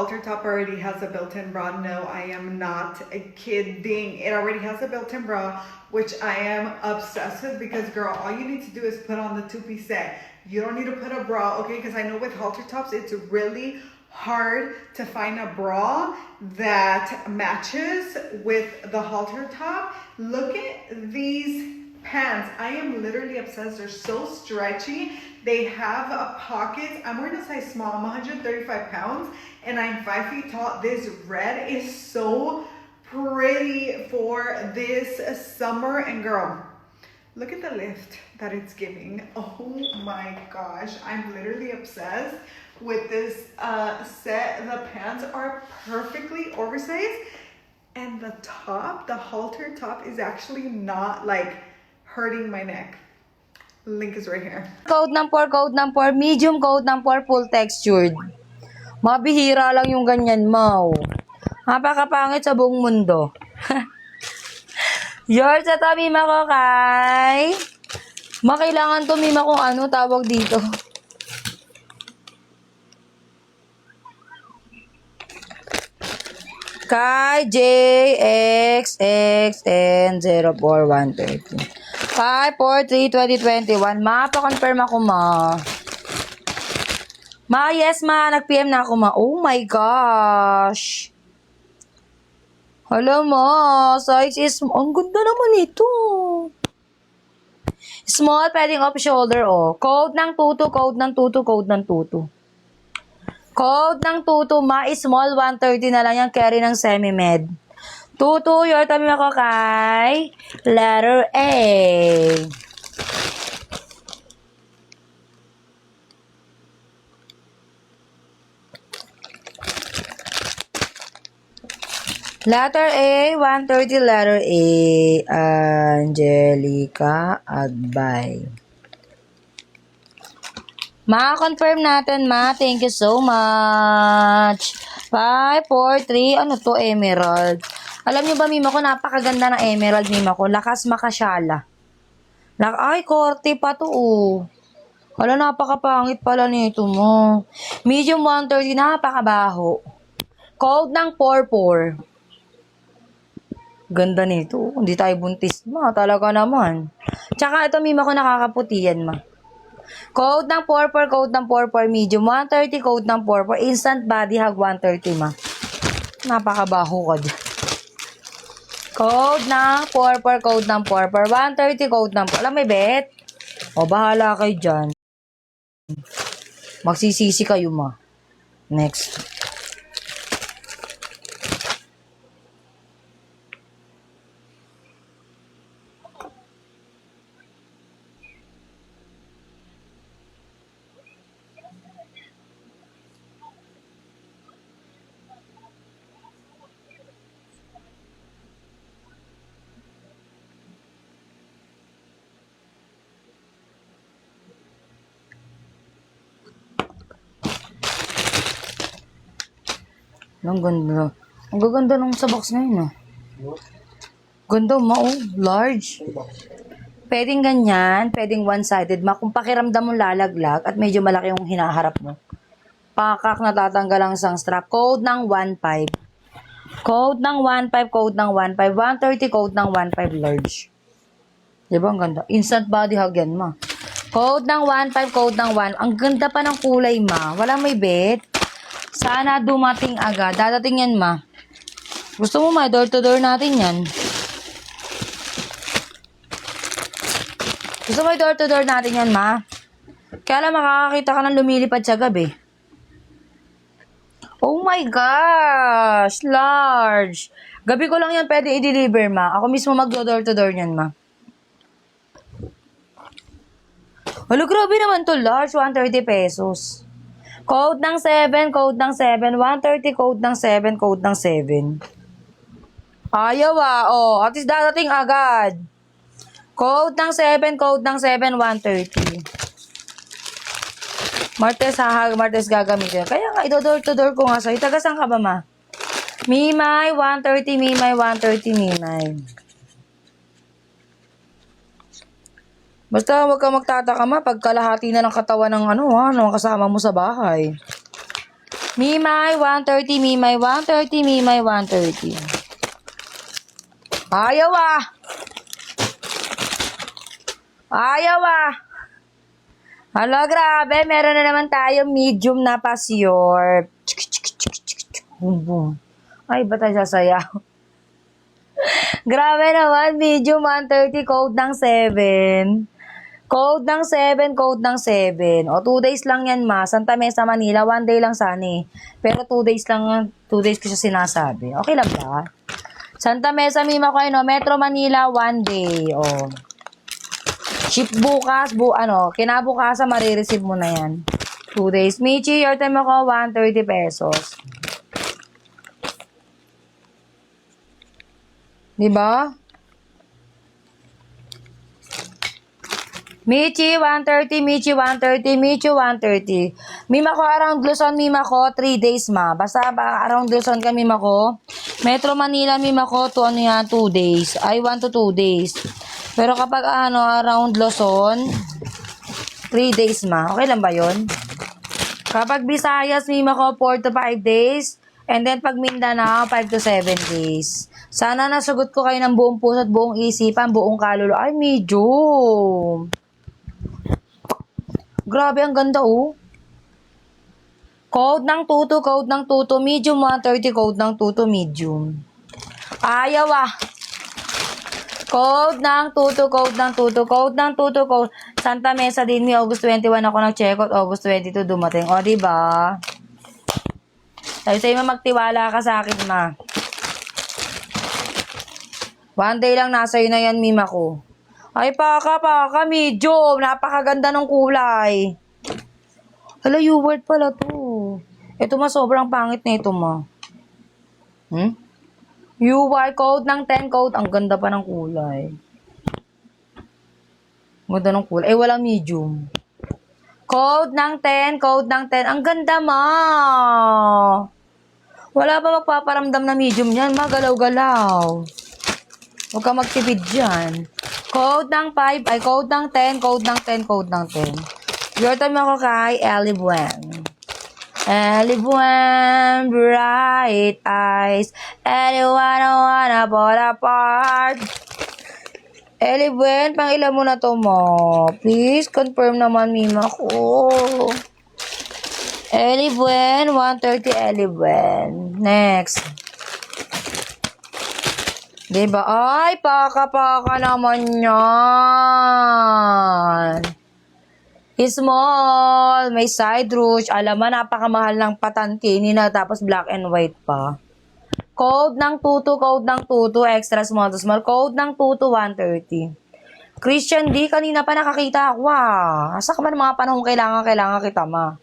halter top already has a built-in bra. No, I am not kidding. It already has a built-in bra, which I am obsessed with because, girl, all you need to do is put on the two-piece set. You don't need to put a bra, okay? Because I know with halter tops, it's really hard to find a bra that matches with the halter top. Look at these pants. I am literally obsessed. They're so stretchy. They have a pocket. I'm wearing a size small. I'm 135 pounds and I'm 5 feet tall. This red is so pretty for this summer. And girl, look at the lift that it's giving. Oh my gosh. I'm literally obsessed with this set. The pants are perfectly oversized. And the top, the halter top, is actually not like hurting my neck. Link is right here. Code ng 4, medium code ng 4, full textured. Mabihira lang yung ganyan mo. Napakapangit sa buong mundo. Yours at mima ko kay... Makailangan to mima kung ano tawag dito. Kay JXXN04130. 5-4-3-2021. Ma, pa-confirm ako, ma. Ma, yes, ma. Nag-PM na ako, ma. Oh my gosh. Hello, ma. Size is... Ang ganda naman ito. Small, pwedeng off shoulder, oh. Code ng tutu, code ng tutu, code ng tutu. Code ng tutu, ma, is small, 130 na lang yung carry ng semi-med. Tutu, your time ako kay letter A. Letter A, 130, letter A, Angelica Agbay. Ma-confirm natin, ma. Thank you so much. 5, 4, 3, ano to, emerald. Alam niyo ba, mima ko, napakaganda ng emerald, mima ko. Lakas makasyala. Ay, korte pa to, oh. Wala, napakapangit pala nito mo. Medium 130, napakabaho. Code ng 44. Ganda nito. Hindi tayo buntis, ma. Talaga naman. Tsaka ito, mima ko, nakakaputi yan, ma. Code ng 44, code ng 44, medium 130, code ng 44, instant body hug 130, ma. Napakabaho ka dyan. Code ng 44, code ng 44, 130, code ng 44. Alam, may bet? O, bahala kayo dyan. Magsisisi kayo, ma. Next. Ang ganda. Ang gaganda nung sa box ngayon, ah. Ganda, ma, oh. Large. Pwedeng ganyan, pwedeng one-sided, ma. Kung pakiramdam mo lalaglag at medyo malaki yung hinaharap mo. Pakak, natatanggal ang isang strap. Code ng 15. Code ng 15, code ng 15. 130, code ng 15 large. Diba, ang ganda. Instant body hug yan, ma. Code ng 15, code ng 1. Ang ganda pa ng kulay, ma. Walang may bet. Sana dumating agad. Dadating yan, ma. Gusto mo, ma, door-to-door natin yan. Gusto mo, door-to-door natin yan, ma. Kaya lang makakakita ka ng lumilipad sa gabi. Oh my gosh! Large! Gabi ko lang yan pwede i-deliver, ma. Ako mismo mag-door-to-door yan, ma. Wala, grabe naman to. Large, 130 pesos. Code ng 7, code ng 7, 130, code ng 7, code ng 7. Ayaw, ah. Oh, at least dadating agad. Code ng 7, code ng 7, 130. Martes gagamitin. Kaya nga, ito-door-to-door ko nga sa'yo. Taga saan ka ba, ma? Mimay, 130, Mimay, 130, Mimay. Basta huwag ka magtataka, ma, pag kalahati na ng katawan ng ano, kasama mo sa bahay. Mimay, 130, Mimay, 130, Mimay, 130. Ayaw ah! Ayaw ah! Hala, grabe. Meron na naman tayo medium na passior. Boom, boom. Ay, ba't tayo sasayaw? Grabe naman. Medium 130, code ng 7. Code ng 7, code ng 7. O, 2 days lang yan, ma. Santa Mesa, Manila. 1 day lang sana eh. Pero 2 days lang, 2 days ko siya sinasabi. Okay lang ba? Santa Mesa, Mima ko, no? Metro Manila, 1 day. O. Ship bukas, kinabukasan, marireceive mo na yan. 2 days. Michi, your time ako, 130 pesos. Diba? Michi, 130, Michi, 130, Michi, 130. Mima ko, around Luzon, Mima ko, 3 days, ma. Basta around Luzon ka, Mima ko. Metro Manila, Mima ko, 2 days. Ay, 1 to 2 days. Pero kapag around Luzon, 3 days, ma. Okay lang ba yun? Kapag Visayas, Mima ko, 4 to 5 days. And then pag Mindanao, 5 to 7 days. Sana nasagot ko kayo ng buong puso at buong isipan, buong kaluluwa. Ay, medium. Grabe, ang ganda, oh. Code ng tuto, code ng tuto, medium 130, code ng tuto, medium. Ayaw, ah. Code ng tuto, code ng tuto, code ng tuto, code. Santa Mesa din, may August 21 ako nag-check out, August 22 dumating. O, diba? Sabi sa'yo, magtiwala ka sa akin, ma. 1 day lang nasa na yan, Mima ko. Ay, paka, medium. Napakaganda ng kulay. Hala, U-word pala to. Ito, ma, sobrang pangit na ito, ma. UY, code ng 10, code. Ang ganda pa ng kulay. Ang ganda ng kulay. Eh, walang medium. Code ng 10, code ng 10. Ang ganda, ma. Wala pa magpaparamdam na medium yan, ma. Galaw-galaw. Huwag ka magtipid dyan. Code ng 5, ay code ng 10, code ng 10, code ng 10. Your time ako kay Ellie Buen. Ellie Buen, bright eyes. Anyone wanna fall apart. Ellie Buen, pang ilan mo na to mo? Please, confirm naman, Mima ko. Ellie Buen, 130 Ellie Buen. Next. Diba? Ay, paka naman yan. Small, may side ruche. Alam mo, napakamahal ng patankini na tapos black and white pa. Code ng tuto, code ng tuto, extra small to small. Code ng tuto, 130. Christian D, kanina pa nakakita ako, ah. Asa ka ba ng mga panahon kailangan kita, ma?